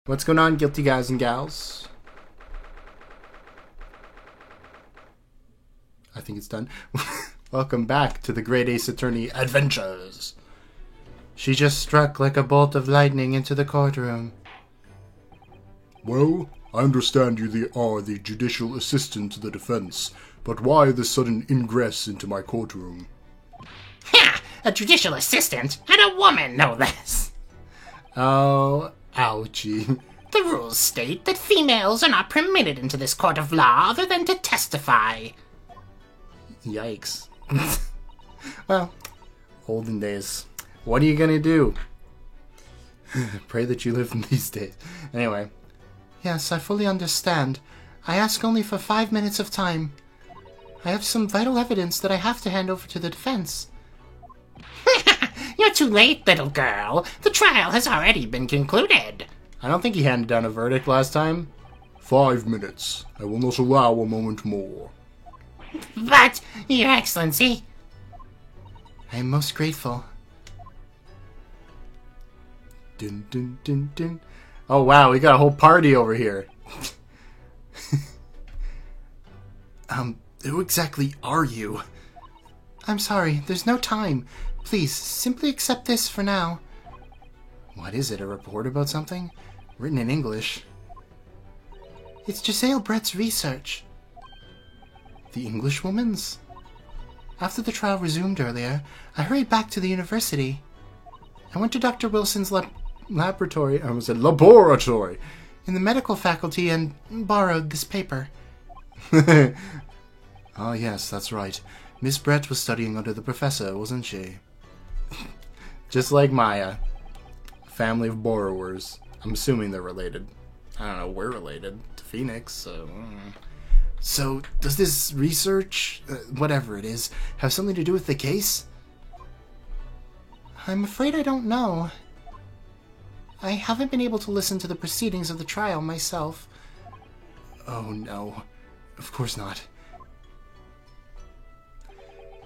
What's going on, guilty guys and gals? I think it's done. Welcome back to the Great Ace Attorney Adventures. She just struck like a bolt of lightning into the courtroom. Well, I understand you are the judicial assistant to the defense, but why this sudden ingress into my courtroom? Ha! A judicial assistant and a woman, no less. Oh, ouchie. The rules state that females are not permitted into this court of law other than to testify. Yikes. Well, olden days. What are you gonna do? Pray that you live in these days. Anyway. Yes, I fully understand. I ask only for 5 minutes of time. I have some vital evidence that I have to hand over to the defense. You're too late, little girl. The trial has already been concluded. I don't think he handed down a verdict last time. 5 minutes. I will not allow a moment more. But, Your Excellency... I am most grateful. Dun dun dun dun. Oh wow, we got a whole party over here. Who exactly are you? I'm sorry, there's no time. Please, simply accept this for now. What is it, a report about something? Written in English. It's Giselle Brett's research. The Englishwoman's? After the trial resumed earlier, I hurried back to the university. I went to Dr. Wilson's laboratory, I almost said laboratory, in the medical faculty and borrowed this paper. Ah, yes, that's right. Miss Brett was studying under the professor, wasn't she? Just like Maya. Family of borrowers. I'm assuming they're related. I don't know, we're related to Phoenix, so... So, does this research, whatever it is, have something to do with the case? I'm afraid I don't know. I haven't been able to listen to the proceedings of the trial myself. Oh no, of course not.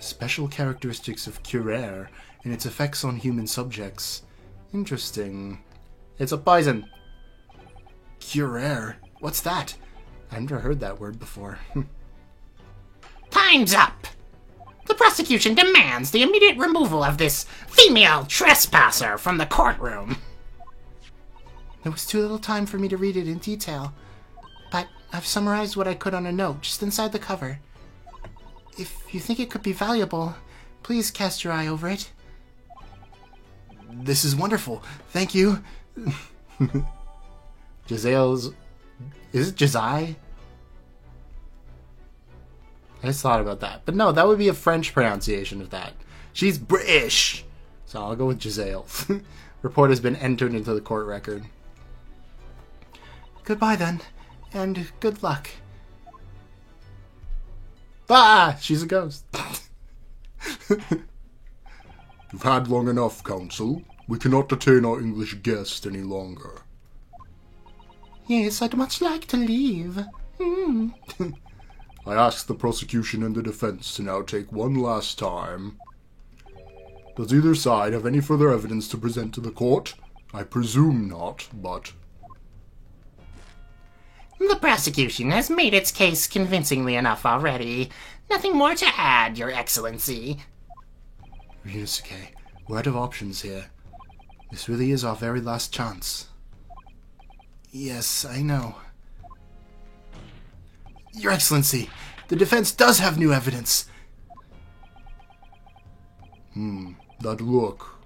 Special characteristics of Curare and its effects on human subjects. Interesting. It's a poison. Curare? What's that? I've never heard that word before. Time's up! The prosecution demands the immediate removal of this female trespasser from the courtroom. There was too little time for me to read it in detail, but I've summarized what I could on a note just inside the cover. If you think it could be valuable, please cast your eye over it. This is wonderful. Thank you. Giselle's... Is it Jazai? I just thought about that. But no, that would be a French pronunciation of that. She's British! So I'll go with Giselle. Report has been entered into the court record. Goodbye then, and good luck. Ah! She's a ghost. You've had long enough, counsel. We cannot detain our English guest any longer. Yes, I'd much like to leave. I ask the prosecution and the defense to now take one last time. Does either side have any further evidence to present to the court? I presume not, but... The prosecution has made its case convincingly enough already. Nothing more to add, Your Excellency. Ryusuke, we're out of options here. This really is our very last chance. Yes, I know. Your Excellency, the defense does have new evidence. That look.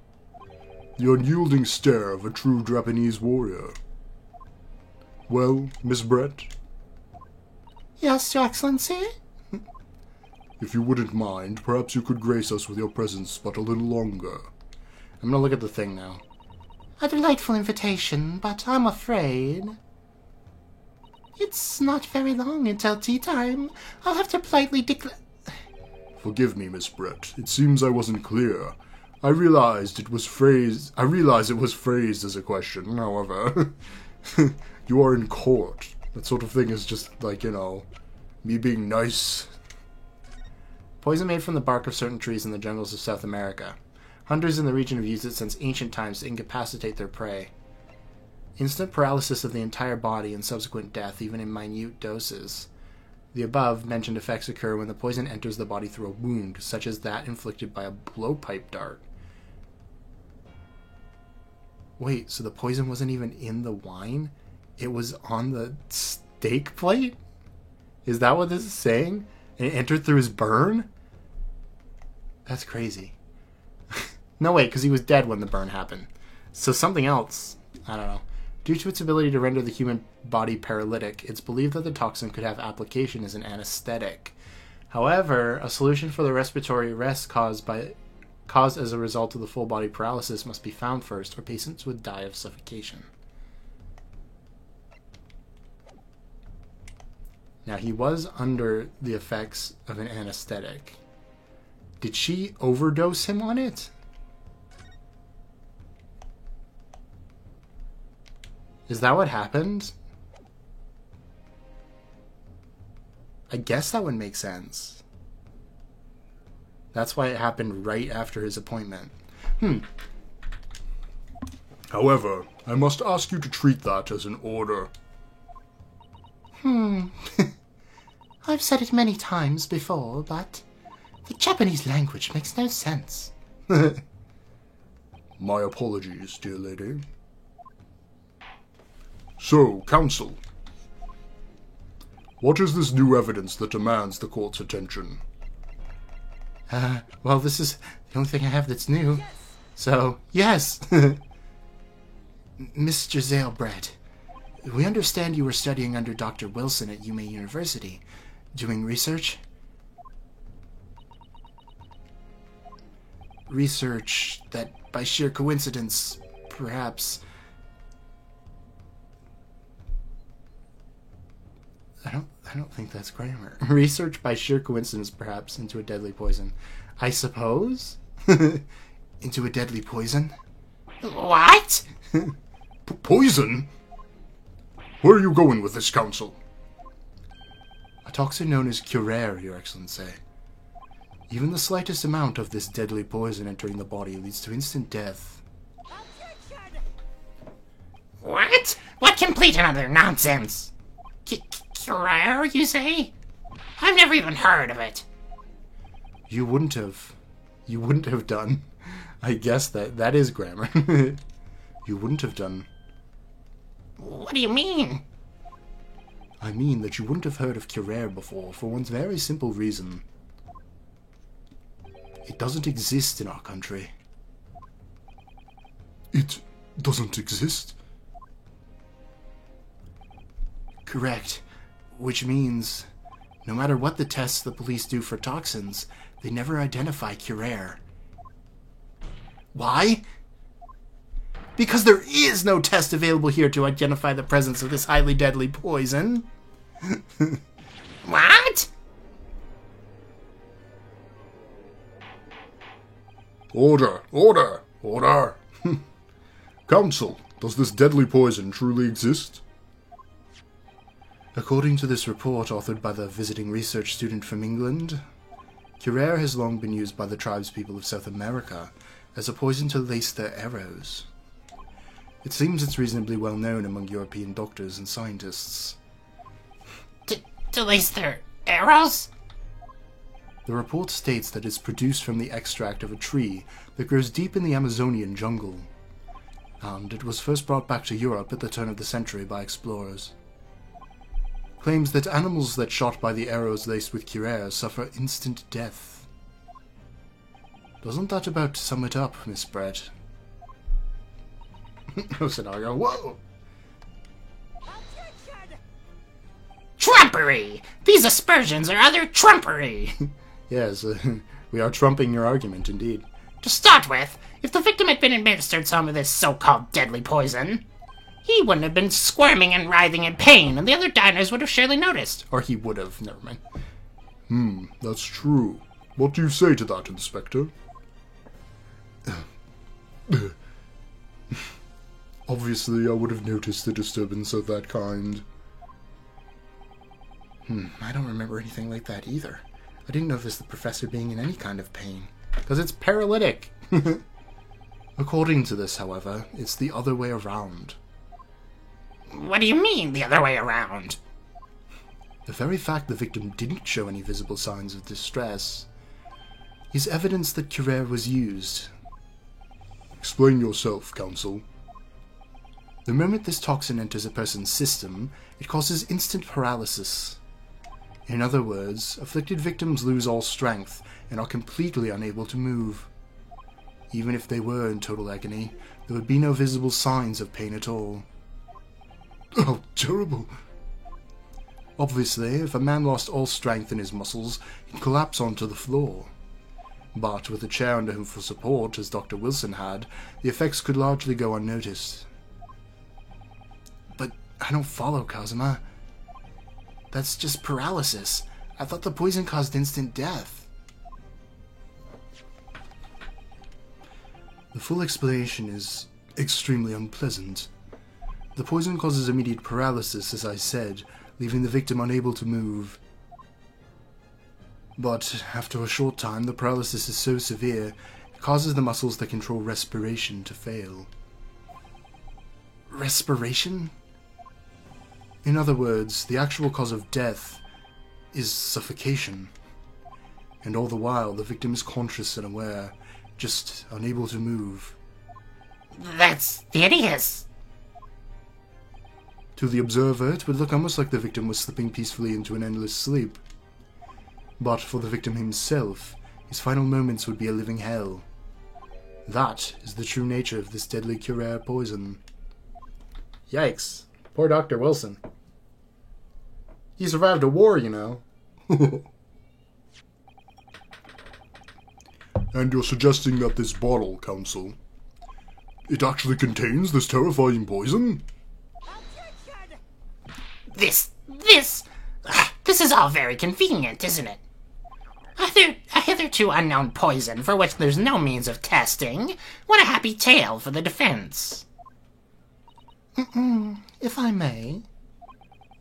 The unyielding stare of a true Japanese warrior. Well, Miss Brett? Yes, Your Excellency? If you wouldn't mind, perhaps you could grace us with your presence but a little longer. I'm gonna look at the thing now. A delightful invitation, but I'm afraid... It's not very long until tea time. I'll have to politely declare... Forgive me, Miss Brett. It seems I wasn't clear. I realized it was phrased as a question, however. You are in court. That sort of thing is just like, me being nice. Poison made from the bark of certain trees in the jungles of South America. Hunters in the region have used it since ancient times to incapacitate their prey. Instant paralysis of the entire body and subsequent death, even in minute doses. The above-mentioned effects occur when the poison enters the body through a wound, such as that inflicted by a blowpipe dart. Wait, so the poison wasn't even in the wine? It was on the steak plate? Is that what this is saying? And it entered through his burn? That's crazy. No, wait, because he was dead when the burn happened. So something else. I don't know. Due to its ability to render the human body paralytic, it's believed that the toxin could have application as an anesthetic. However, a solution for the respiratory arrest caused as a result of the full body paralysis must be found first, or patients would die of suffocation. Now, he was under the effects of an anesthetic. Did she overdose him on it? Is that what happened? I guess that would make sense. That's why it happened right after his appointment. However, I must ask you to treat that as an order. I've said it many times before, but the Japanese language makes no sense. My apologies, dear lady. So, counsel, what is this new evidence that demands the court's attention? Well, this is the only thing I have that's new. So, yes. Mr. Zalebread, we understand you were studying under Dr. Wilson at Yume University, doing research? Research that, by sheer coincidence, perhaps... I don't think that's grammar. Research by sheer coincidence, perhaps, into a deadly poison. I suppose? Into a deadly poison? What? Poison? Where are you going with this, counsel? A toxin known as Curare, Your Excellency. Even the slightest amount of this deadly poison entering the body leads to instant death. What? What complete and utter nonsense? Curare, you say? I've never even heard of it. You wouldn't have. You wouldn't have done. I guess that is grammar. You wouldn't have done. What do you mean? I mean that you wouldn't have heard of Curare before for one very simple reason. It doesn't exist in our country. It doesn't exist? Correct. Which means, no matter what the tests the police do for toxins, they never identify Curare. Why? Because there is no test available here to identify the presence of this highly deadly poison. What? Order! Order! Order! Counsel, does this deadly poison truly exist? According to this report authored by the visiting research student from England, Curare has long been used by the tribespeople of South America as a poison to lace their arrows. It seems it's reasonably well known among European doctors and scientists. To lace their arrows? The report states that it's produced from the extract of a tree that grows deep in the Amazonian jungle, and it was first brought back to Europe at the turn of the century by explorers. Claims that animals that shot by the arrows laced with Curare suffer instant death. Doesn't that about sum it up, Miss Brett? No scenario. Whoa! Trumpery! These aspersions are utter trumpery! Yes, we are trumping your argument, indeed. To start with, if the victim had been administered some of this so-called deadly poison, he wouldn't have been squirming and writhing in pain, and the other diners would have surely noticed. Or he would have, never mind. That's true. What do you say to that, Inspector? Obviously, I would have noticed a disturbance of that kind. I don't remember anything like that either. I didn't notice the professor being in any kind of pain. Because it's paralytic. According to this, however, it's the other way around. What do you mean, the other way around? The very fact the victim didn't show any visible signs of distress is evidence that Curer was used. Explain yourself, Counsel. The moment this toxin enters a person's system, it causes instant paralysis. In other words, afflicted victims lose all strength and are completely unable to move. Even if they were in total agony, there would be no visible signs of pain at all. Oh, terrible. Obviously, if a man lost all strength in his muscles, he'd collapse onto the floor. But with a chair under him for support, as Dr. Wilson had, the effects could largely go unnoticed. But I don't follow, Kazuma. That's just paralysis. I thought the poison caused instant death. The full explanation is extremely unpleasant. The poison causes immediate paralysis, as I said, leaving the victim unable to move. But after a short time, the paralysis is so severe, it causes the muscles that control respiration to fail. Respiration? In other words, the actual cause of death is suffocation. And all the while, the victim is conscious and aware, just unable to move. That's hideous. To the observer, it would look almost like the victim was slipping peacefully into an endless sleep. But for the victim himself, his final moments would be a living hell. That is the true nature of this deadly Curer poison. Yikes. Poor Dr. Wilson. He survived a war, you know. And you're suggesting that this bottle, Counsel, it actually contains this terrifying poison? This is all very convenient, isn't it? A hitherto unknown poison for which there's no means of testing. What a happy tale for the defense. If I may.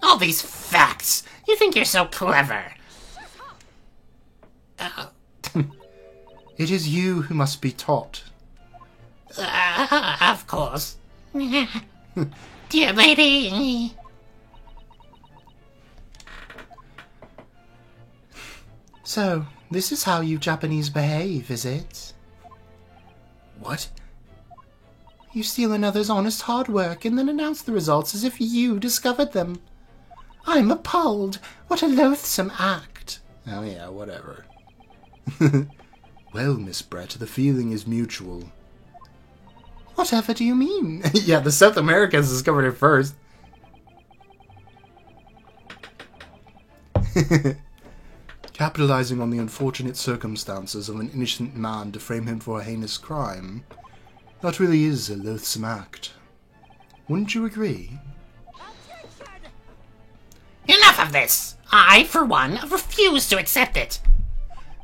All these facts. You think you're so clever. It is you who must be taught. Of course. Dear lady. So, this is how you Japanese behave, is it? What? You steal another's honest hard work and then announce the results as if you discovered them. I'm appalled. What a loathsome act. Oh yeah, whatever. Well, Miss Brett, the feeling is mutual. Whatever do you mean? Yeah, the South Americans discovered it first. Capitalizing on the unfortunate circumstances of an innocent man to frame him for a heinous crime, that really is a loathsome act. Wouldn't you agree? Enough of this! I, for one, refuse to accept it.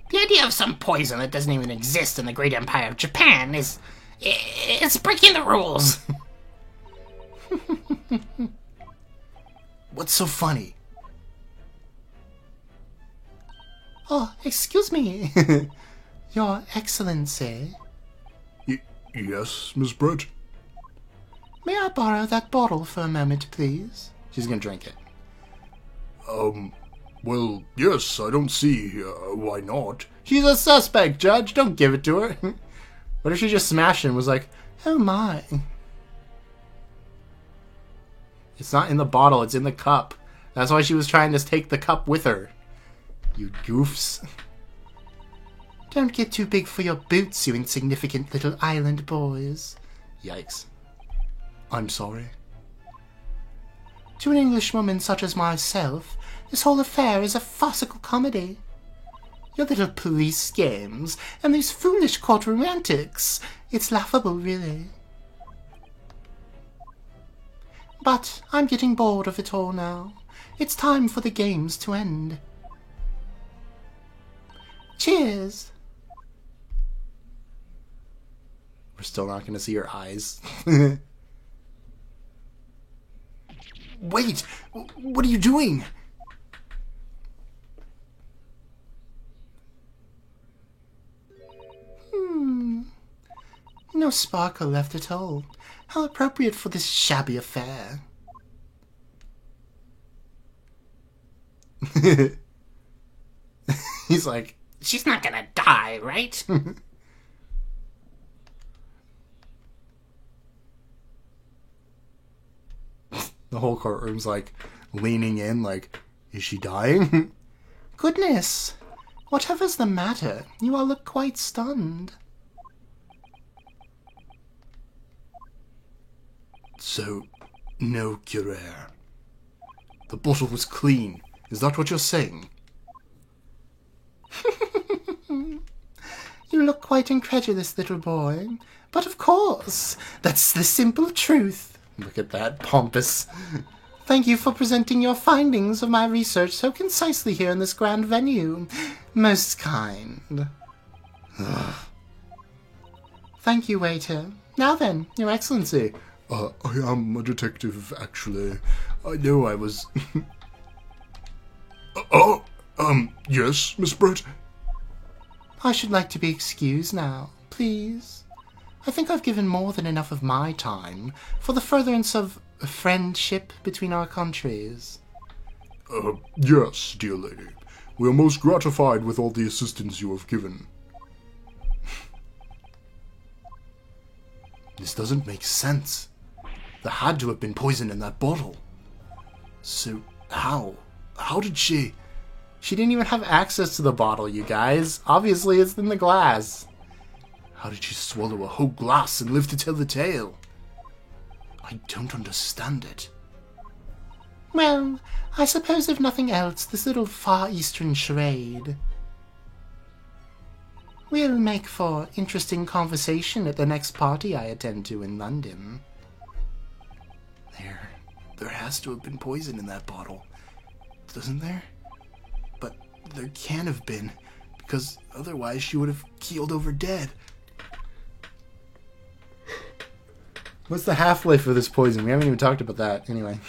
The idea of some poison that doesn't even exist in the great empire of Japan is... it's breaking the rules. What's so funny? Oh, excuse me. Your Excellency. Yes, Miss Brett? May I borrow that bottle for a moment, please? She's gonna drink it. Well, yes, I don't see why not. She's a suspect, Judge. Don't give it to her. What if she just smashed it and was like, oh my. It's not in the bottle, it's in the cup. That's why she was trying to take the cup with her. You goofs. Don't get too big for your boots, you insignificant little island boys. Yikes. I'm sorry. To an Englishwoman such as myself, this whole affair is a farcical comedy. Your little police games, and these foolish courtroom antics. It's laughable, really. But I'm getting bored of it all now. It's time for the games to end. Cheers! We're still not going to see her eyes. Wait! What are you doing? No sparkle left at all. How appropriate for this shabby affair. He's like, She's not gonna die, right? the whole courtroom's like leaning in, like, is she dying? Goodness! Whatever's the matter? You all look quite stunned. So, no Curer. The bottle was clean. Is that what you're saying? You look quite incredulous, little boy. But of course, that's the simple truth. Look at that, pompous. Thank you for presenting your findings of my research so concisely here in this grand venue. Most kind. Thank you, waiter. Now then, Your Excellency. I am a detective, actually. I know I was... yes, Miss Brett? I should like to be excused now, please. I think I've given more than enough of my time for the furtherance of friendship between our countries. Yes, dear lady. We are most gratified with all the assistance you have given. This doesn't make sense. There had to have been poison in that bottle. So, how? How did she... She didn't even have access to the bottle, you guys. Obviously, it's in the glass. How did she swallow a whole glass and live to tell the tale? I don't understand it. Well, I suppose if nothing else, this little Far Eastern charade will make for interesting conversation at the next party I attend to in London. There has to have been poison in that bottle, doesn't there? But there can't have been, because otherwise she would have keeled over dead. What's the half-life of this poison? We haven't even talked about that. Anyway.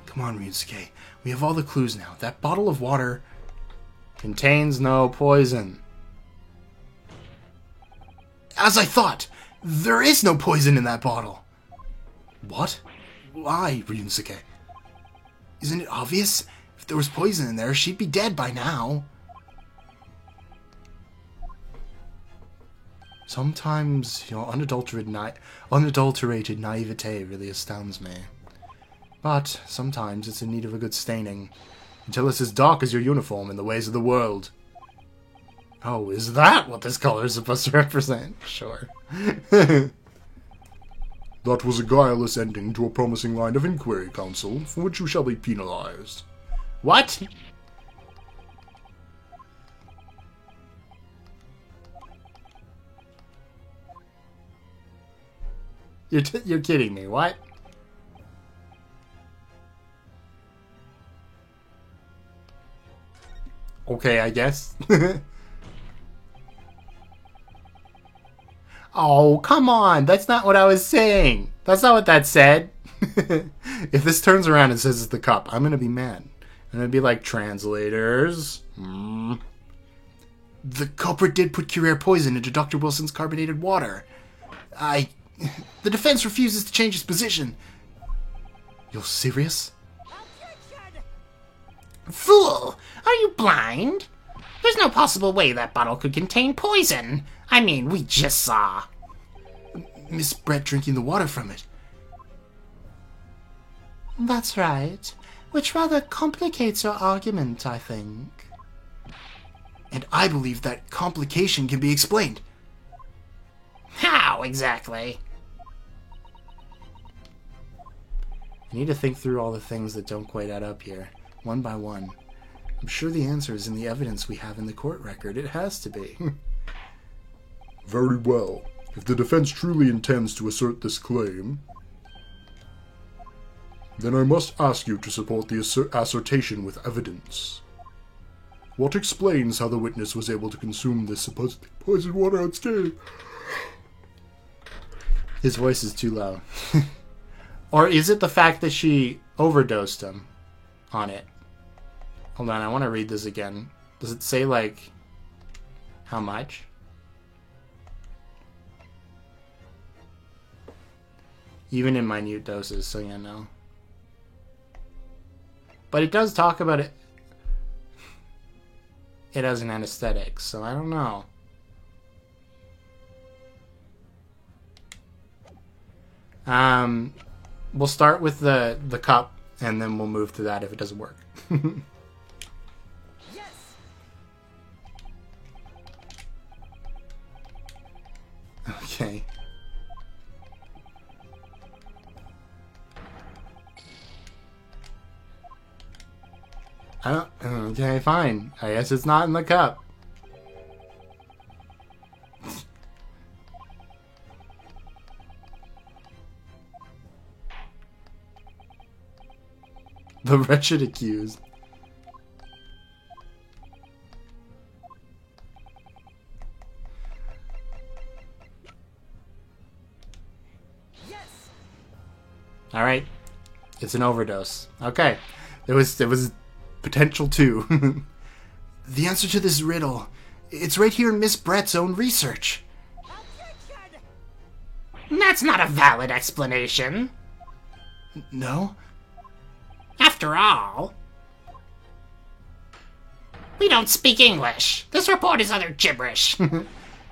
Come on, Ryusuke. We have all the clues now. That bottle of water contains no poison. As I thought! There is no poison in that bottle! What? Why, Ryusuke? Isn't it obvious? If there was poison in there, she'd be dead by now. Sometimes your unadulterated naivete really astounds me. But sometimes it's in need of a good staining. Until it's as dark as your uniform in the ways of the world. Oh, is that what this color is supposed to represent? Sure. That was a guileless ending to a promising line of inquiry, Counsel, for which you shall be penalized. What? You're kidding me, what? Okay, I guess. Oh, come on! That's not what I was saying! That's not what that said! If this turns around and says it's the cup, I'm gonna be mad. I'm gonna be like, translators. The culprit did put Curer poison into Dr. Wilson's carbonated water. The defense refuses to change its position. You're serious? Fool! Are you blind? There's no possible way that bottle could contain poison. I mean, we just saw Miss Brett drinking the water from it. That's right. Which rather complicates your argument, I think. And I believe that complication can be explained. How exactly? I need to think through all the things that don't quite add up here, one by one. I'm sure the answer is in the evidence we have in the court record. It has to be. Very well. If the defense truly intends to assert this claim, then I must ask you to support the assertion with evidence. What explains how the witness was able to consume this supposedly poisoned water unscathed? His voice is too low. Or is it the fact that she overdosed him on it? Hold on, I want to read this again. Does it say, like, how much? Even in minute doses, so yeah, no. But it does talk about it as an anesthetic, so I don't know. We'll start with the cup, and then we'll move to that if it doesn't work. Okay. Okay, fine. I guess it's not in the cup. The wretched accused. All right, it's an overdose. Okay, there was potential too. The answer to this riddle, it's right here in Miss Brett's own research. That's not a valid explanation. No? After all, we don't speak English. This report is utter gibberish.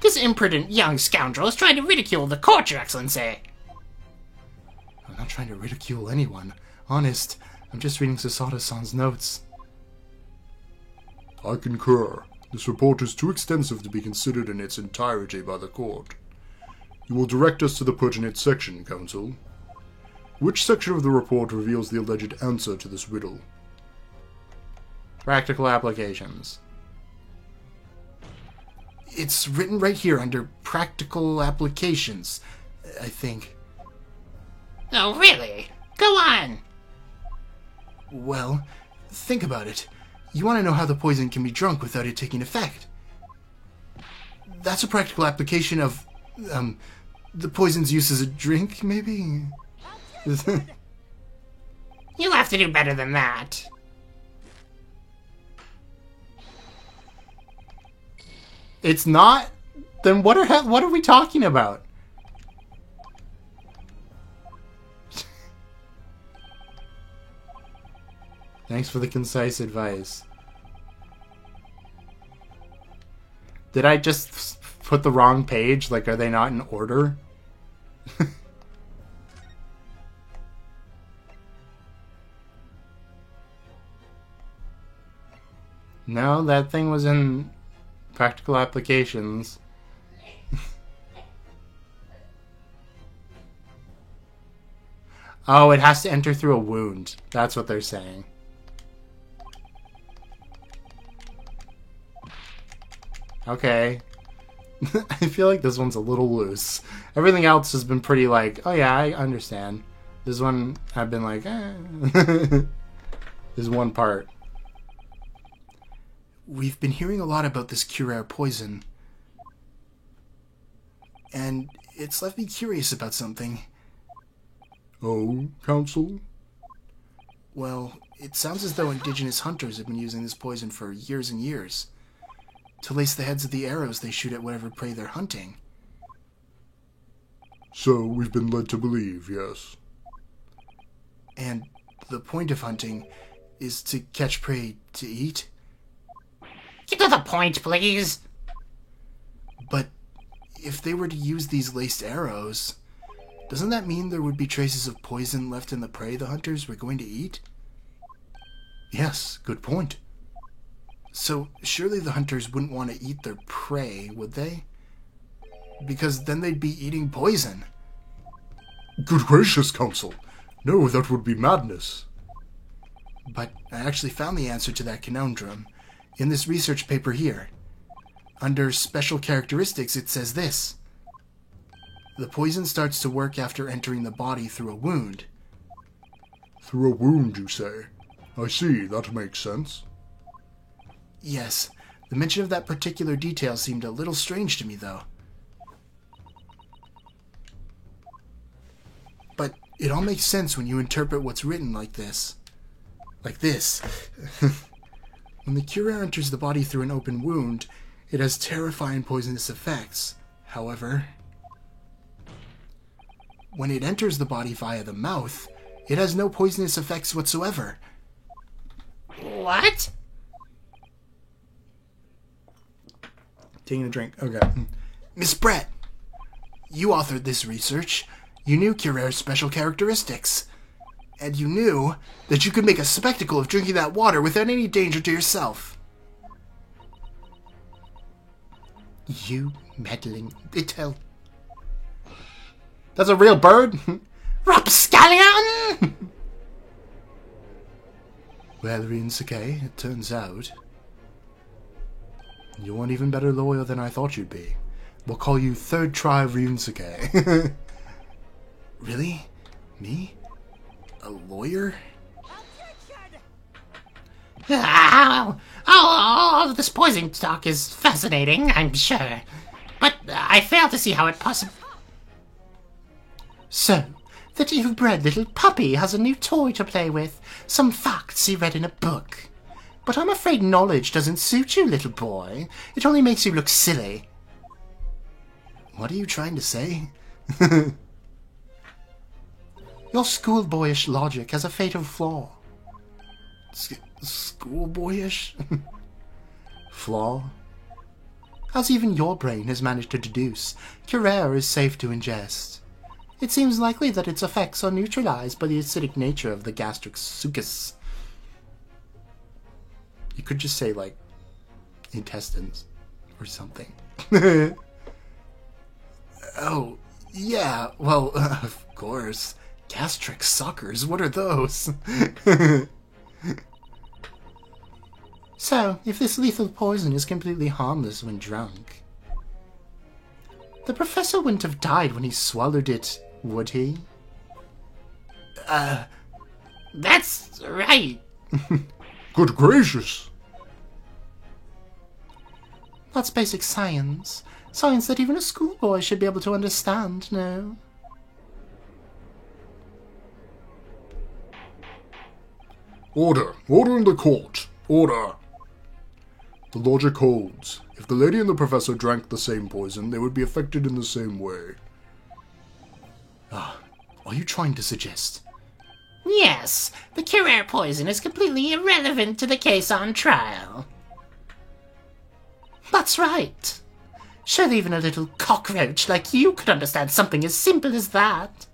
This imprudent young scoundrel is trying to ridicule the court, Your Excellency. I'm not trying to ridicule anyone. Honest, I'm just reading Sasada-san's notes. I concur. This report is too extensive to be considered in its entirety by the court. You will direct us to the pertinent section, Counsel. Which section of the report reveals the alleged answer to this riddle? Practical applications. It's written right here under practical applications, I think. Oh, really? Go on. Well, think about it. You want to know how the poison can be drunk without it taking effect. That's a practical application of, the poison's use as a drink, maybe? You'll have to do better than that. It's not? Then what are we talking about? Thanks for the concise advice. Did I just put the wrong page? Like, are they not in order? No, that thing was in practical applications. Oh, it has to enter through a wound. That's what they're saying. Okay. I feel like this one's a little loose. Everything else has been pretty like, oh yeah, I understand. This one, I've been like, eh. This one part. We've been hearing a lot about this Curare poison. And it's left me curious about something. Oh, Counsel? Well, it sounds as though indigenous hunters have been using this poison for years and years. To lace the heads of the arrows they shoot at whatever prey they're hunting. So we've been led to believe, yes. And the point of hunting is to catch prey to eat? Get to the point, please. But if they were to use these laced arrows, doesn't that mean there would be traces of poison left in the prey the hunters were going to eat? Yes, good point. So surely the hunters wouldn't want to eat their prey, would they? Because then they'd be eating poison. Good gracious, Counsel. No, that would be madness. But I actually found the answer to that conundrum in this research paper here. Under special characteristics, it says this. The poison starts to work after entering the body through a wound. Through a wound, you say? I see, that makes sense. Yes, the mention of that particular detail seemed a little strange to me, though. But it all makes sense when you interpret what's written like this. Like this. When the Curare enters the body through an open wound, it has terrifying poisonous effects. However, when it enters the body via the mouth, it has no poisonous effects whatsoever. What? Taking a drink. Okay. Miss Brett, you authored this research. You knew Curere's special characteristics. And you knew that you could make a spectacle of drinking that water without any danger to yourself. You meddling little... That's a real bird? Rapscallion! Well, Ryunosuke, it turns out you're an even better lawyer than I thought you'd be. We'll call you Third Try Ryunosuke. Really? Me? A lawyer? Oh, this poison talk is fascinating, I'm sure. But I fail to see how it possibly... So, that ill-bred little puppy has a new toy to play with. Some facts he read in a book. But I'm afraid knowledge doesn't suit you, little boy. It only makes you look silly. What are you trying to say? Your schoolboyish logic has a fatal flaw. Schoolboyish? Flaw? As even your brain has managed to deduce, Curare is safe to ingest. It seems likely that its effects are neutralized by the acidic nature of the gastric sucus. You could just say, like, intestines or something. Oh, yeah, well, of course. Gastric suckers, what are those? So, if this lethal poison is completely harmless when drunk, the professor wouldn't have died when he swallowed it, would he? That's right. Good gracious! That's basic science. Science that even a schoolboy should be able to understand, no? Order! Order in the court! Order! The logic holds. If the lady and the professor drank the same poison, they would be affected in the same way. Are you trying to suggest? Yes, the Curare poison is completely irrelevant to the case on trial. That's right. Surely even a little cockroach like you could understand something as simple as that.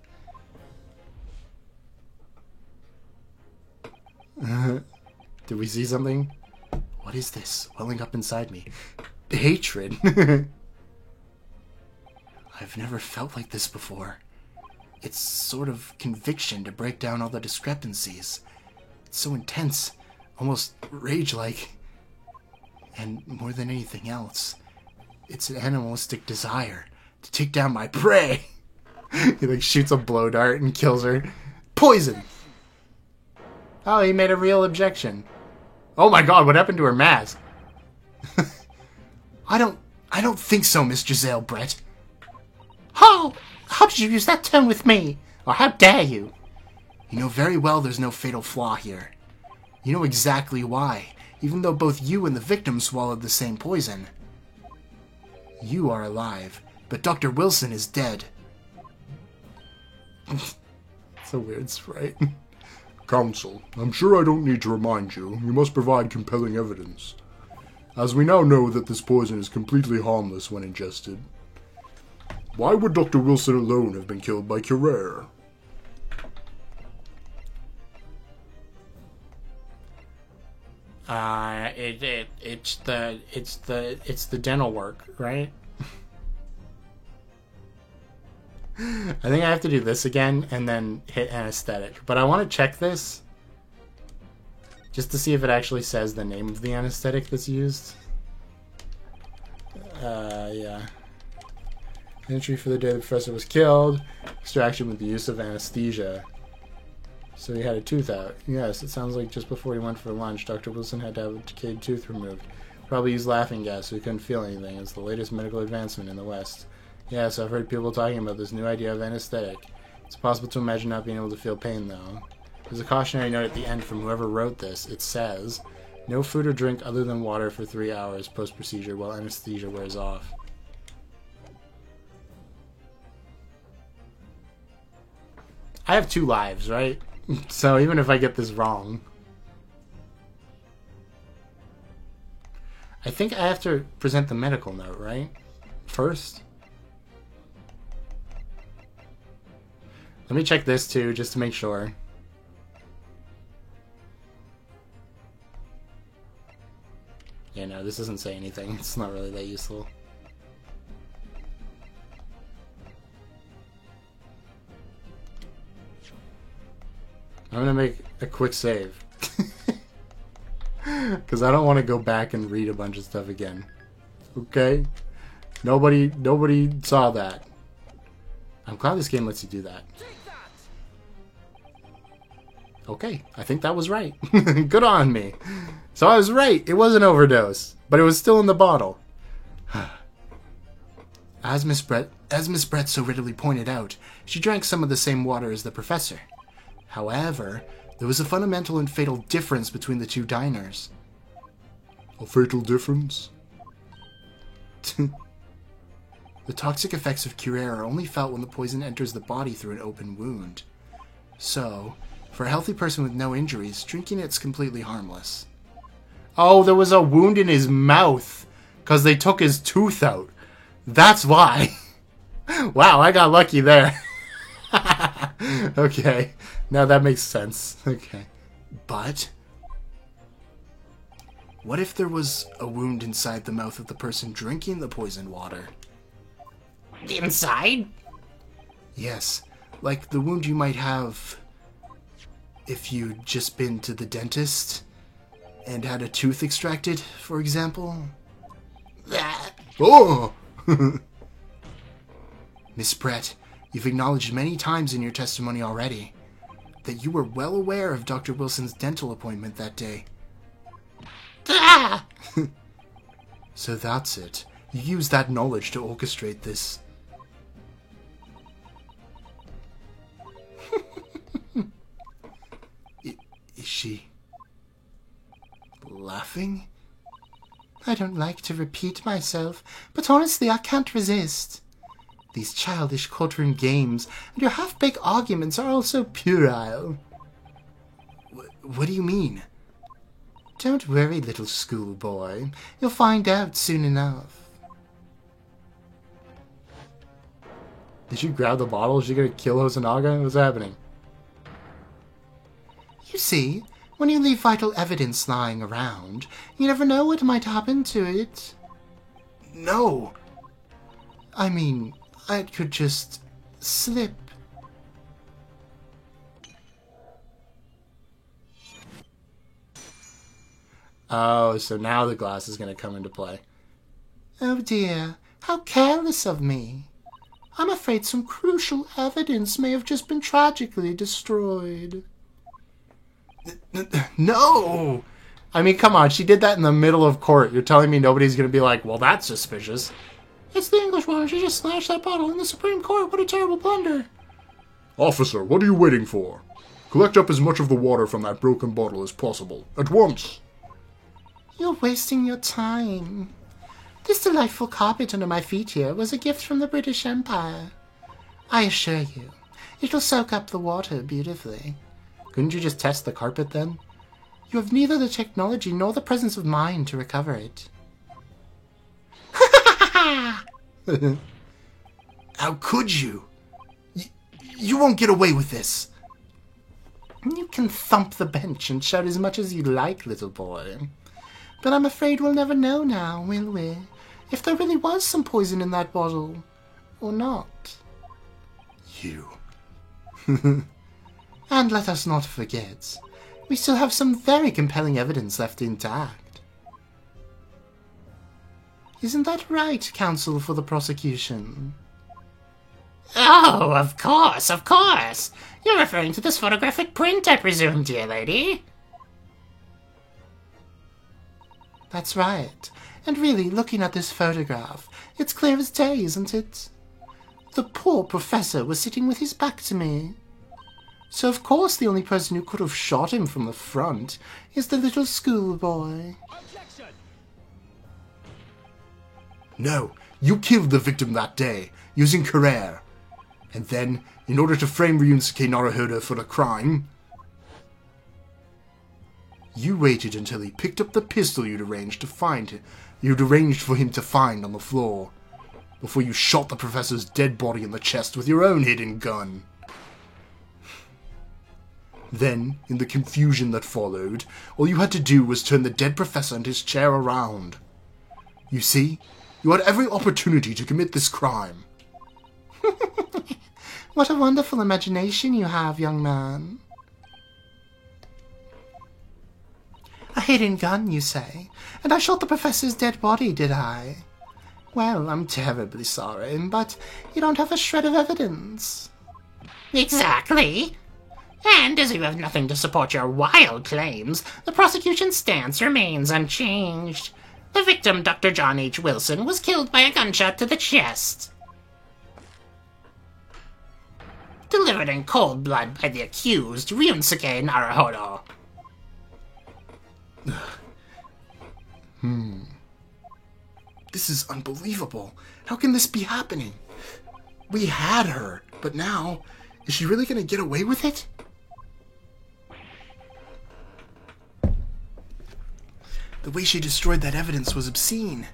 Did we see something? What is this welling up inside me? Hatred. I've never felt like this before. It's sort of conviction to break down all the discrepancies. It's so intense, almost rage-like. And more than anything else, it's an animalistic desire to take down my prey. He like shoots a blow dart and kills her. Poison! Oh, he made a real objection. Oh my god, what happened to her mask? I don't think so, Miss Giselle Brett. How did you use that tone with me? Or how dare you? You know very well there's no fatal flaw here. You know exactly why, even though both you and the victim swallowed the same poison. You are alive, but Dr. Wilson is dead. It's a weird sprite. Counsel, I'm sure I don't need to remind you. You must provide compelling evidence. As we now know that this poison is completely harmless when ingested, why would Dr. Wilson alone have been killed by Curare? It's the dental work, right? I think I have to do this again and then hit anesthetic. But I want to check this just to see if it actually says the name of the anesthetic that's used. Yeah. Entry for the day the professor was killed. Extraction with the use of anesthesia. So he had a tooth out. Yes, it sounds like just before he went for lunch, Dr. Wilson had to have a decayed tooth removed. Probably used laughing gas so he couldn't feel anything. It's the latest medical advancement in the West. Yes, I've heard people talking about this new idea of anesthetic. It's possible to imagine not being able to feel pain, though. There's a cautionary note at the end from whoever wrote this. It says, no food or drink other than water for 3 hours post-procedure while anesthesia wears off. I have 2 lives, right? So even if I get this wrong... I think I have to present the medical note, right? First. Let me check this too, just to make sure. Yeah, no, this doesn't say anything. It's not really that useful. I'm gonna make a quick save. Because I don't want to go back and read a bunch of stuff again. Okay? Nobody saw that. I'm glad this game lets you do that. Okay, I think that was right. Good on me. So I was right. It was an overdose, but it was still in the bottle. As Miss Brett so readily pointed out, she drank some of the same water as the professor. However, there was a fundamental and fatal difference between the two diners. A fatal difference? The toxic effects of Curare are only felt when the poison enters the body through an open wound. So, for a healthy person with no injuries, drinking it's completely harmless. Oh, there was a wound in his mouth because they took his tooth out. That's why. Wow, I got lucky there. Okay, now that makes sense. Okay. But what if there was a wound inside the mouth of the person drinking the poisoned water? Inside? Yes, like the wound you might have if you'd just been to the dentist and had a tooth extracted, for example. Oh! Miss Brett, you've acknowledged many times in your testimony already that you were well aware of Dr. Wilson's dental appointment that day. So that's it. You used that knowledge to orchestrate this. Is she laughing? I don't like to repeat myself, but honestly I can't resist. These childish courtroom games and your half-baked arguments are all so puerile. What do you mean? Don't worry, little schoolboy. You'll find out soon enough. Did she grab the bottle? Is she gonna kill Hosonaga? What's happening? You see, when you leave vital evidence lying around, you never know what might happen to it. No. I mean, it could just slip. Oh, so now the glass is going to come into play. Oh dear, how careless of me. I'm afraid some crucial evidence may have just been tragically destroyed. No! I mean, come on, she did that in the middle of court. You're telling me nobody's going to be like, well, that's suspicious. It's the Englishwoman. She just smashed that bottle in the Supreme Court. What a terrible blunder. Officer, what are you waiting for? Collect up as much of the water from that broken bottle as possible. At once! You're wasting your time. This delightful carpet under my feet here was a gift from the British Empire. I assure you, it'll soak up the water beautifully. Couldn't you just test the carpet then? You have neither the technology nor the presence of mind to recover it. How could you? You won't get away with this. You can thump the bench and shout as much as you like, little boy. But I'm afraid we'll never know now, will we? If there really was some poison in that bottle. Or not. You. And let us not forget, we still have some very compelling evidence left intact. Isn't that right, counsel for the prosecution? Oh, of course, of course. You're referring to this photographic print, I presume, dear lady. That's right. And really, looking at this photograph, it's clear as day, isn't it? The poor professor was sitting with his back to me. So of course the only person who could have shot him from the front is the little schoolboy. Objection! No, you killed the victim that day, using Curare. And then, in order to frame Ryunosuke Naruhodo for the crime, You waited until he picked up the pistol you'd arranged for him to find on the floor, before you shot the professor's dead body in the chest with your own hidden gun. Then, in the confusion that followed, all you had to do was turn the dead professor and his chair around. You see, you had every opportunity to commit this crime. What a wonderful imagination you have, young man. A hidden gun, you say? And I shot the professor's dead body, did I? Well, I'm terribly sorry, but you don't have a shred of evidence. Exactly. And as you have nothing to support your wild claims, the prosecution's stance remains unchanged. The victim, Dr. John H. Wilson, was killed by a gunshot to the chest. Delivered in cold blood by the accused, Ryunsuke Naruhodo. This is unbelievable. How can this be happening? We had her, but now, is she really going to get away with it? The way she destroyed that evidence was obscene.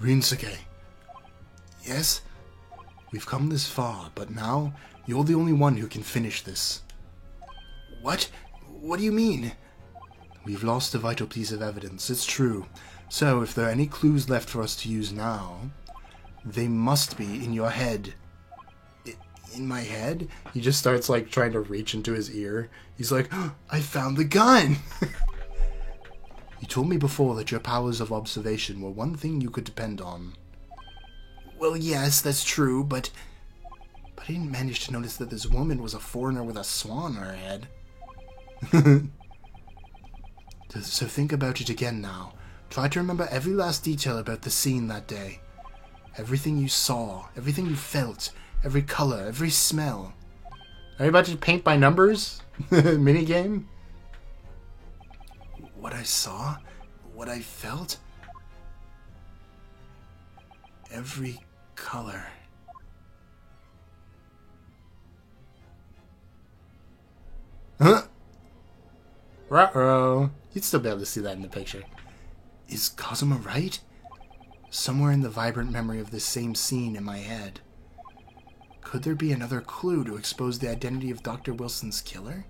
Ryunsuke. Yes? We've come this far, but now you're the only one who can finish this. What? What do you mean? We've lost a vital piece of evidence, it's true. So, if there are any clues left for us to use now, they must be in your head. In my head? He just starts, like, trying to reach into his ear. He's like, oh, I found the gun! You told me before that your powers of observation were one thing you could depend on. Well, yes, that's true, but I didn't manage to notice that this woman was a foreigner with a swan on her head. So think about it again now. Try to remember every last detail about the scene that day. Everything you saw, everything you felt, every color, every smell. Are you about to paint by numbers? Minigame? What I saw? What I felt? Every color. Huh? Ruh-roh. You'd still be able to see that in the picture. Is Kazuma right? Somewhere in the vibrant memory of this same scene in my head. Could there be another clue to expose the identity of Dr. Wilson's killer?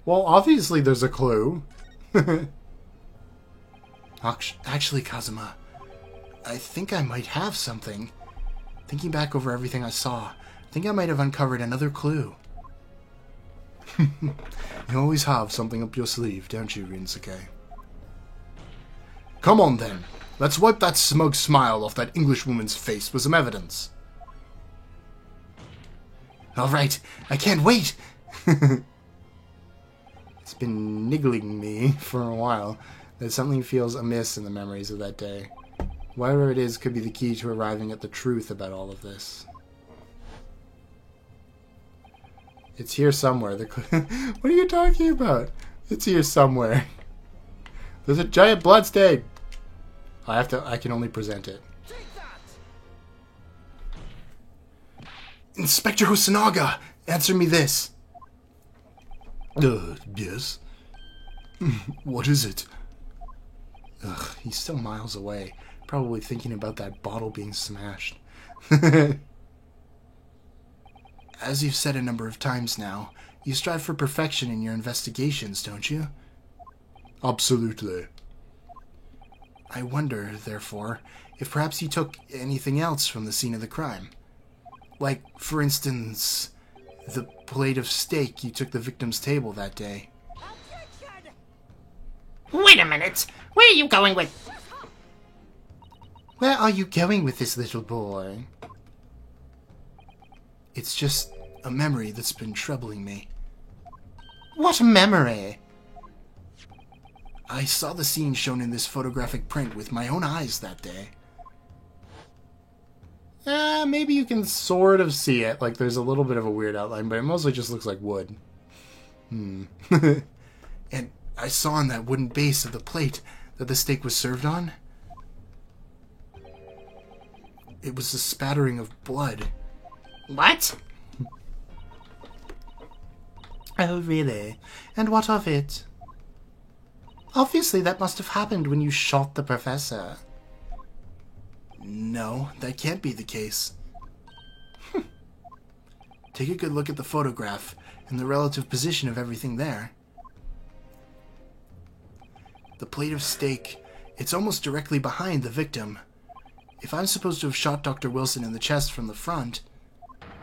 Well, obviously there's a clue. Actually, Kazuma, I think I might have something. Thinking back over everything I saw, I think I might have uncovered another clue. You always have something up your sleeve, don't you, Ryunsuke? Come on then, let's wipe that smug smile off that Englishwoman's face with some evidence. Alright, I can't wait! It's been niggling me for a while that something feels amiss in the memories of that day. Whatever it is could be the key to arriving at the truth about all of this. It's here somewhere. What are you talking about? It's here somewhere. There's a giant bloodstain. I can only present it. Inspector Hosonaga, answer me this. Yes? What is it? Ugh, he's still miles away, probably thinking about that bottle being smashed. As you've said a number of times now, you strive for perfection in your investigations, don't you? Absolutely. I wonder, therefore, if perhaps you took anything else from the scene of the crime. Like, for instance, the plate of steak you took the victim's table that day. Wait a minute! Where are you going with... Where are you going with this little boy? It's just a memory that's been troubling me. What memory? I saw the scene shown in this photographic print with my own eyes that day. Maybe you can sort of see it. Like, there's a little bit of a weird outline, but it mostly just looks like wood. And I saw on that wooden base of the plate that the steak was served on. It was a spattering of blood. What? Oh, really? And what of it? Obviously, that must have happened when you shot the professor. No, that can't be the case. Take a good look at the photograph and the relative position of everything there. The plate of steak, it's almost directly behind the victim. If I'm supposed to have shot Dr. Wilson in the chest from the front,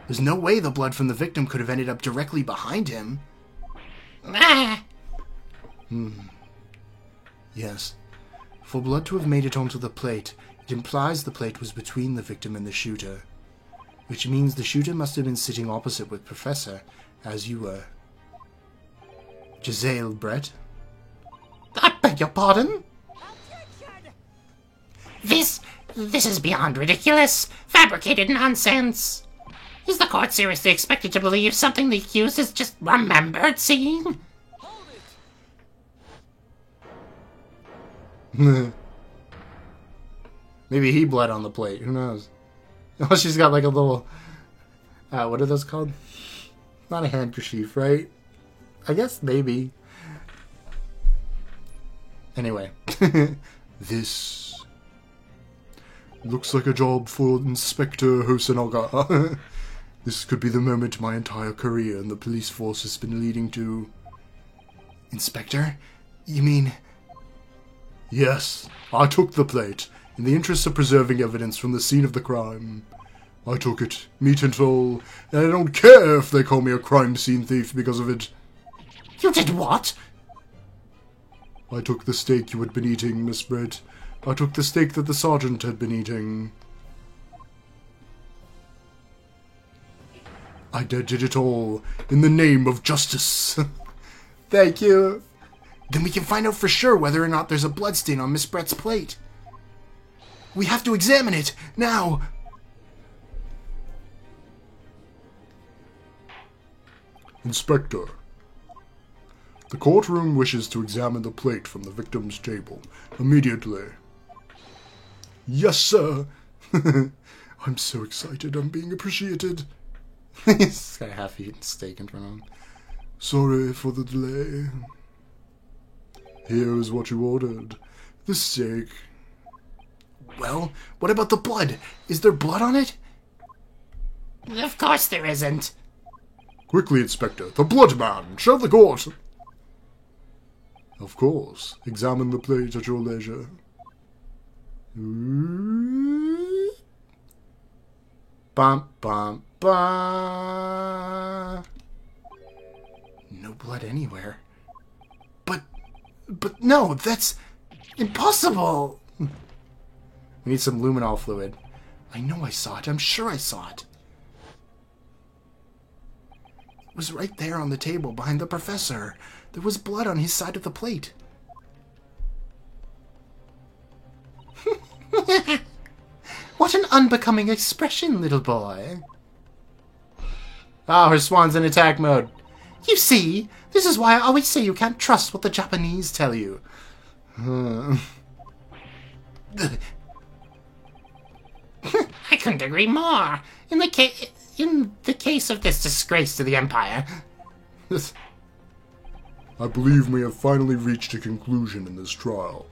there's no way the blood from the victim could have ended up directly behind him. Ah! Yes. For blood to have made it onto the plate, it implies the plate was between the victim and the shooter. Which means the shooter must have been sitting opposite with Professor, as you were. Giselle Brett? I beg your pardon? This is beyond ridiculous. Fabricated nonsense. Is the court seriously expected to believe something the accused has just remembered seeing? Maybe he bled on the plate. Who knows? Oh, she's got like a little... what are those called? Not a handkerchief, right? I guess maybe. Anyway. This looks like a job for Inspector Hosonaga. This could be the moment my entire career in the police force has been leading to. Inspector? You mean... Yes, I took the plate, in the interest of preserving evidence from the scene of the crime. I took it, meat and all, and I don't care if they call me a crime scene thief because of it. You did what? I took the steak you had been eating, Miss Brett. I took the steak that the sergeant had been eating. I did it all in the name of justice. Thank you. Then we can find out for sure whether or not there's a bloodstain on Miss Brett's plate. We have to examine it, now! Inspector, the courtroom wishes to examine the plate from the victim's table immediately. Yes, sir. I'm so excited I'm being appreciated. He's got a half-eaten steak in front of him. Sorry for the delay. Here is what you ordered. The steak. Well, what about the blood? Is there blood on it? Of course there isn't. Quickly, Inspector. The blood man! Show the court! Of course. Examine the plate at your leisure. Bum, bum, bum. No blood anywhere. But no, that's impossible! We need some luminol fluid. I know I saw it. I'm sure I saw it. It was right there on the table behind the professor. There was blood on his side of the plate. What an unbecoming expression, little boy. Ah, her swan's in attack mode. You see, this is why I always say you can't trust what the Japanese tell you. I couldn't agree more. In the case of this disgrace to the Empire. I believe we have finally reached a conclusion in this trial.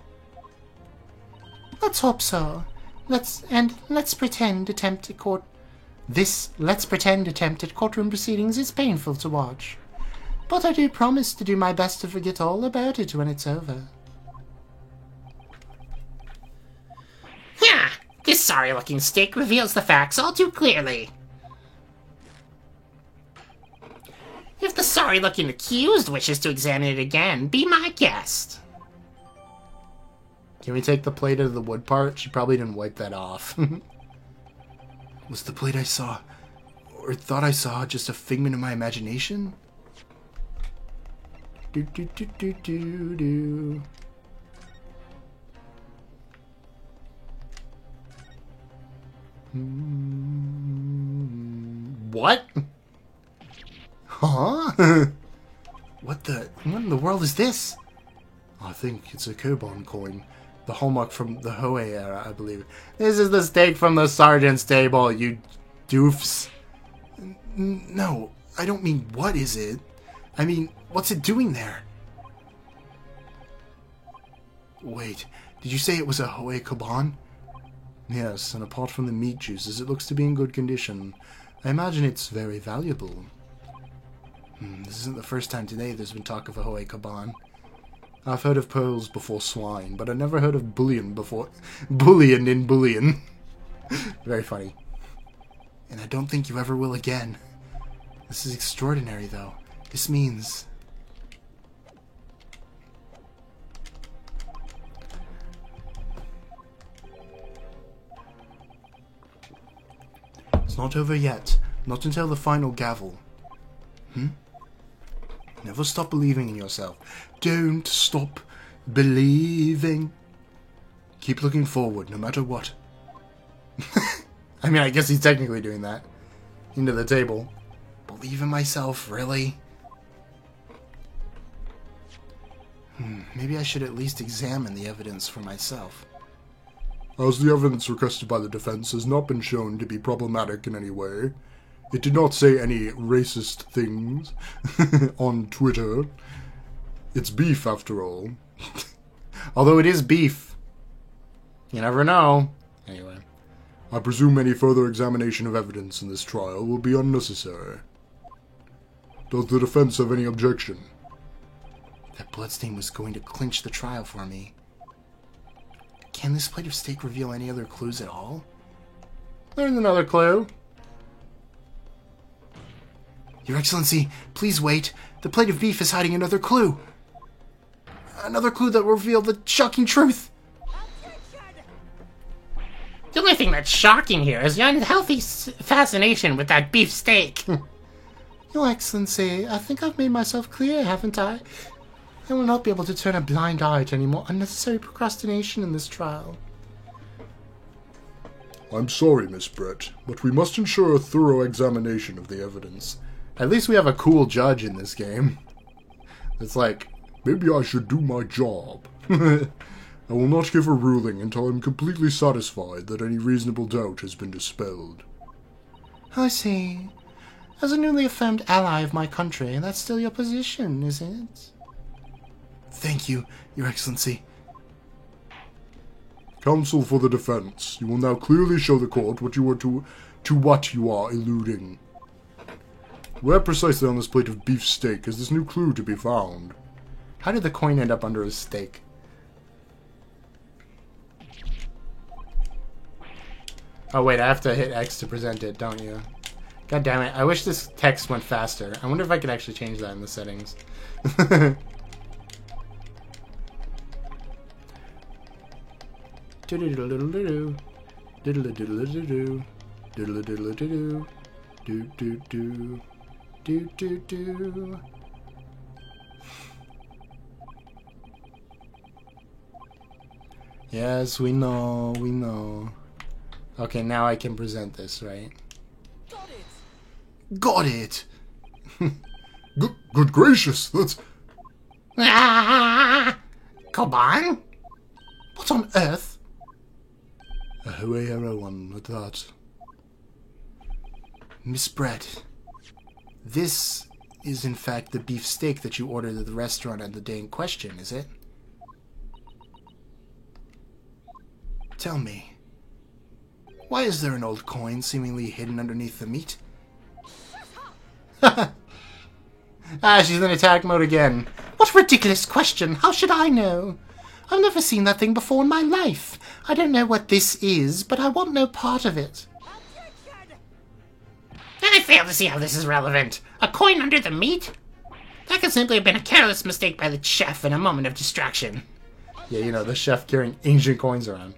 Let's hope so. Let's pretend attempt at courtroom proceedings is painful to watch. But I do promise to do my best to forget all about it when it's over. Yeah, this sorry-looking steak reveals the facts all too clearly. If the sorry-looking accused wishes to examine it again, be my guest. Can we take the plate of the wood part? She probably didn't wipe that off. Was the plate I saw, or thought I saw, just a figment of my imagination? Do do do do do do. What? Huh? What in the world is this? I think it's a Kobon coin. The hallmark from the Hoei era, I believe. This is the steak from the sergeant's table, you doofs. No, I don't mean what is it. I mean, what's it doing there? Wait, did you say it was a Hoei Koban? Yes, and apart from the meat juices, it looks to be in good condition. I imagine it's very valuable. This isn't the first time today there's been talk of a Hoei Koban. I've heard of pearls before swine, but I never heard of bullion before... Bullion in bullion. Very funny. And I don't think you ever will again. This is extraordinary, though. This means... It's not over yet. Not until the final gavel. Never stop believing in yourself. Don't stop believing. Keep looking forward, no matter what. I mean, I guess he's technically doing that. Into the table. Believe in myself, really? Maybe I should at least examine the evidence for myself. As the evidence requested by the defense has not been shown to be problematic in any way, it did not say any racist things on Twitter. It's beef, after all. Although it is beef. You never know. Anyway. I presume any further examination of evidence in this trial will be unnecessary. Does the defense have any objection? That bloodstain was going to clinch the trial for me. Can this plate of steak reveal any other clues at all? There's another clue. Your Excellency, please wait. The plate of beef is hiding another clue. Another clue that will reveal the shocking truth. The only thing that's shocking here is your unhealthy fascination with that beef steak. Your Excellency, I think I've made myself clear, haven't I? I will not be able to turn a blind eye to any more unnecessary procrastination in this trial. I'm sorry, Miss Brett, but we must ensure a thorough examination of the evidence. At least we have a cool judge in this game. It's like, maybe I should do my job. I will not give a ruling until I'm completely satisfied that any reasonable doubt has been dispelled. I see. As a newly affirmed ally of my country, that's still your position, is it? Thank you, Your Excellency. Counsel for the defense, you will now clearly show the court what you are alluding. Where precisely on this plate of beef steak is this new clue to be found? How did the coin end up under his steak? Oh wait, I have to hit X to present it, don't you? God damn it, I wish this text went faster. I wonder if I could actually change that in the settings. Diddle-diddle-diddle-doo. Diddle-diddle-diddle-doo. Diddle-diddle-diddle-doo. Do-do-do. Do-do-do. Yes, we know, we know. Okay, now I can present this, right? Got it! Good gracious, that's... Koban? What on earth? A Hoei Arrow one at that. Miss Brett, this is in fact the beef steak that you ordered at the restaurant on the day in question, is it? Tell me, why is there an old coin seemingly hidden underneath the meat? She's in attack mode again. What a ridiculous question! How should I know? I've never seen that thing before in my life. I don't know what this is, but I want no part of it. I fail to see how this is relevant. A coin under the meat? That could simply have been a careless mistake by the chef in a moment of distraction. Yeah, you know, the chef carrying ancient coins around.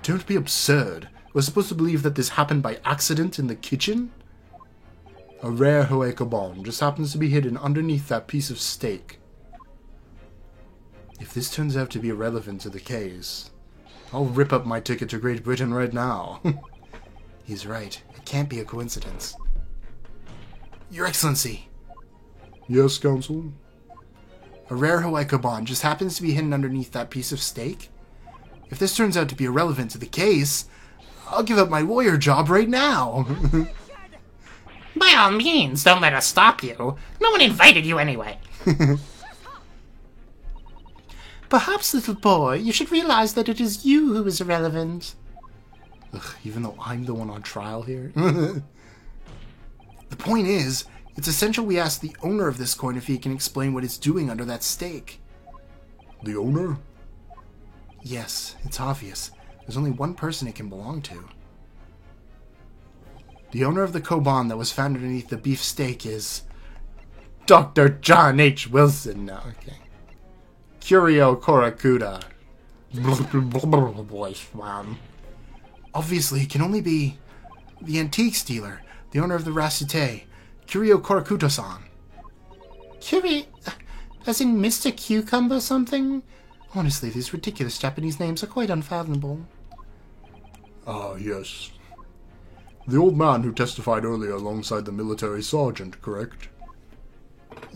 Don't be absurd. We're supposed to believe that this happened by accident in the kitchen? A rare Hoei Koban just happens to be hidden underneath that piece of steak. If this turns out to be irrelevant to the case, I'll rip up my ticket to Great Britain right now. He's right. It can't be a coincidence. Your Excellency. Yes, Counsel? A rare Hoei Koban just happens to be hidden underneath that piece of steak? If this turns out to be irrelevant to the case, I'll give up my lawyer job right now. By all means, don't let us stop you. No one invited you anyway. Perhaps, little boy, you should realize that it is you who is irrelevant. Ugh, even though I'm the one on trial here. The point is, it's essential we ask the owner of this coin if he can explain what it's doing under that stake. The owner? Yes, it's obvious. There's only one person it can belong to. The owner of the Koban that was found underneath the beef steak is Dr. John H. Wilson. No, okay. Curio Korakuda. Voice, man. Obviously, it can only be the antiques dealer, the owner of the Rasute, Curio Korakuto-san. As in Mr. Cucumber something? Honestly, these ridiculous Japanese names are quite unfathomable. Ah, yes. The old man who testified earlier alongside the military sergeant, correct?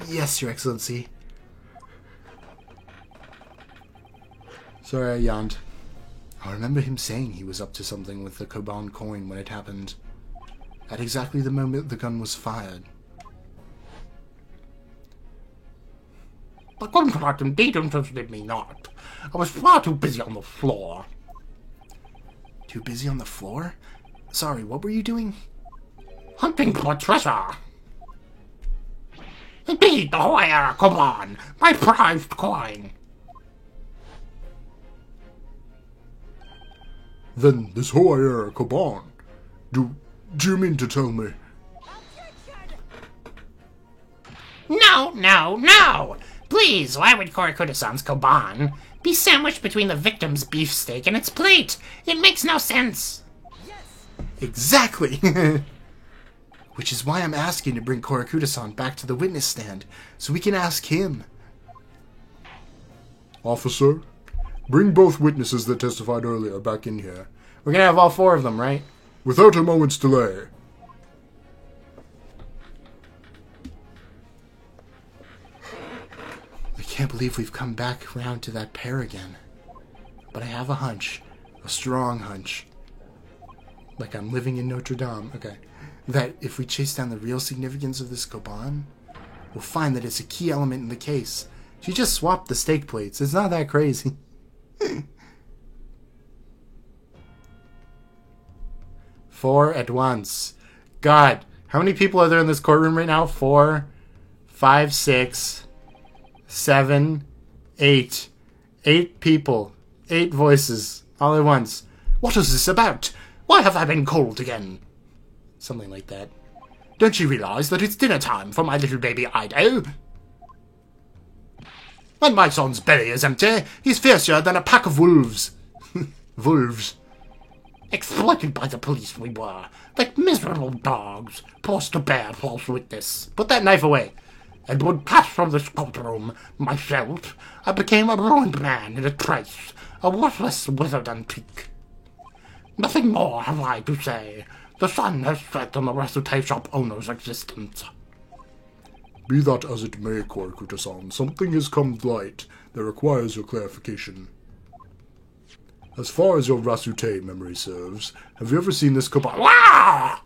Yes, Your Excellency. Sorry I yawned. I remember him saying he was up to something with the Koban coin when it happened. At exactly the moment the gun was fired. The contract indeed interested me not. I was far too busy on the floor. Too busy on the floor? Sorry, what were you doing? Hunting for treasure. Indeed, the Hoya Koban, my prized coin. Then this Hoya Koban. Do you mean to tell me? No! Please, why would Korakuda-san's Koban be sandwiched between the victim's beefsteak and its plate? It makes no sense. Exactly! Which is why I'm asking to bring Korakuda-san back to the witness stand, so we can ask him. Officer, bring both witnesses that testified earlier back in here. We're gonna have all four of them, right? Without a moment's delay. I can't believe we've come back around to that pair again. But I have a hunch. A strong hunch. Like I'm living in Notre Dame. Okay. That if we chase down the real significance of this Koban, we'll find that it's a key element in the case. She just swapped the steak plates. It's not that crazy. 4 at once. God, how many people are there in this courtroom right now? 4, 5, 6, 7, 8. 8 people. 8 voices. All at once. What is this about? Why have I been called again? Something like that. Don't you realize that it's dinner time for my little baby Ido? When my son's belly is empty, he's fiercer than a pack of wolves. Wolves. Exploited by the police we were, like miserable dogs, forced to bear false witness. Put that knife away. And would pass from this courtroom myself, I became a ruined man in a trice, a worthless, withered antique. Nothing more have I to say. The sun has set on the Rasute shop owner's existence. Be that as it may, Korakuta-san, something has come to light that requires your clarification. As far as your Rasute memory serves, have you ever seen this Koban? Wow!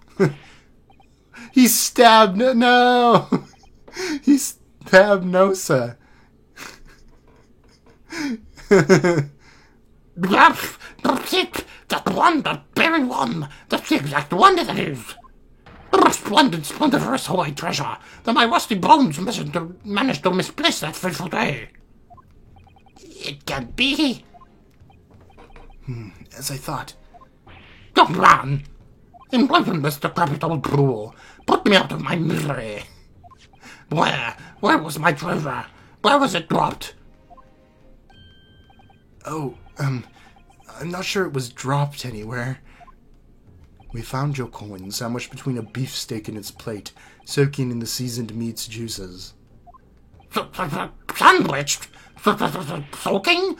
He stabbed... No! He stabbed Nosa. Yes, that's it! That one, that very one! That's the exact one that it is! The resplendent, splendiferous Hawaii treasure that my rusty bones managed to misplace that fateful day. It can't be. As I thought. Young man! Enlighten this decrepit old fool! Put me out of my misery! Where was my treasure? Where was it dropped? Oh, I'm not sure it was dropped anywhere. We found your coin sandwiched between a beefsteak and its plate, soaking in the seasoned meat's juices. Sandwiched? Soaking?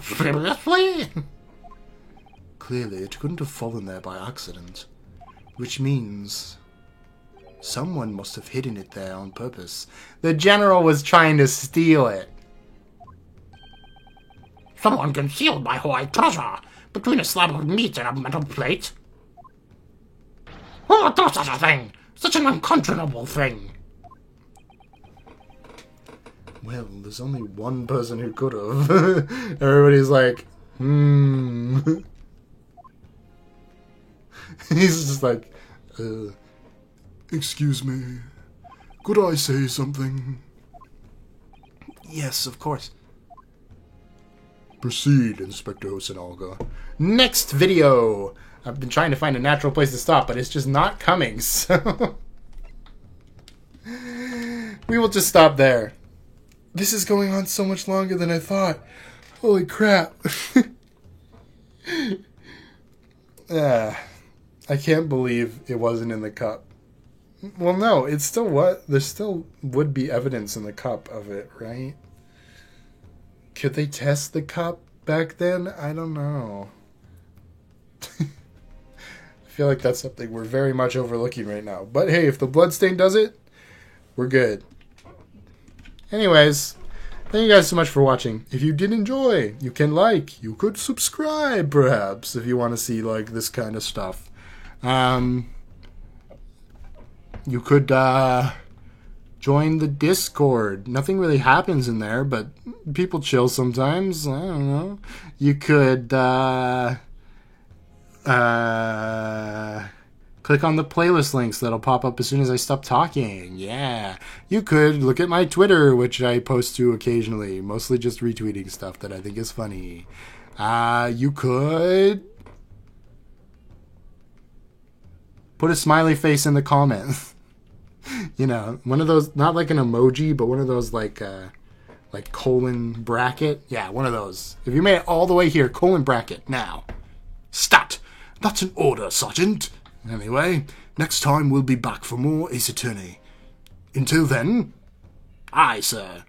Seriously? Clearly, it couldn't have fallen there by accident. Which means... someone must have hidden it there on purpose. The general was trying to steal it. Someone concealed my Hawaii treasure between a slab of meat and a metal plate. Who would do such a thing? Such an unconscionable thing. Well, there's only one person who could have. Everybody's like, He's just like, Excuse me. Could I say something? yes, of course. Proceed, Inspector Hosonaga. Next video! I've been trying to find a natural place to stop, but it's just not coming, so... we will just stop there. This is going on so much longer than I thought. Holy crap. I can't believe it wasn't in the cup. Well, no, it's still what? There still would be evidence in the cup of it, right? Could they test the cup back then? I don't know. I feel like that's something we're very much overlooking right now. But hey, if the bloodstain does it, we're good. Anyways, thank you guys so much for watching. If you did enjoy, you can like, you could subscribe perhaps if you want to see like this kind of stuff. You could join the Discord. Nothing really happens in there, but people chill sometimes. I don't know. You could click on the playlist links that'll pop up as soon as I stop talking. Yeah. You could look at my Twitter, which I post to occasionally, mostly just retweeting stuff that I think is funny. You could put a smiley face in the comments. You know, one of those, not like an emoji, but one of those like colon bracket. Yeah, one of those. If you made it all the way here, colon bracket, now. Stat! That's an order, Sergeant. Anyway, next time we'll be back for more Ace Attorney. Until then, Aye, sir.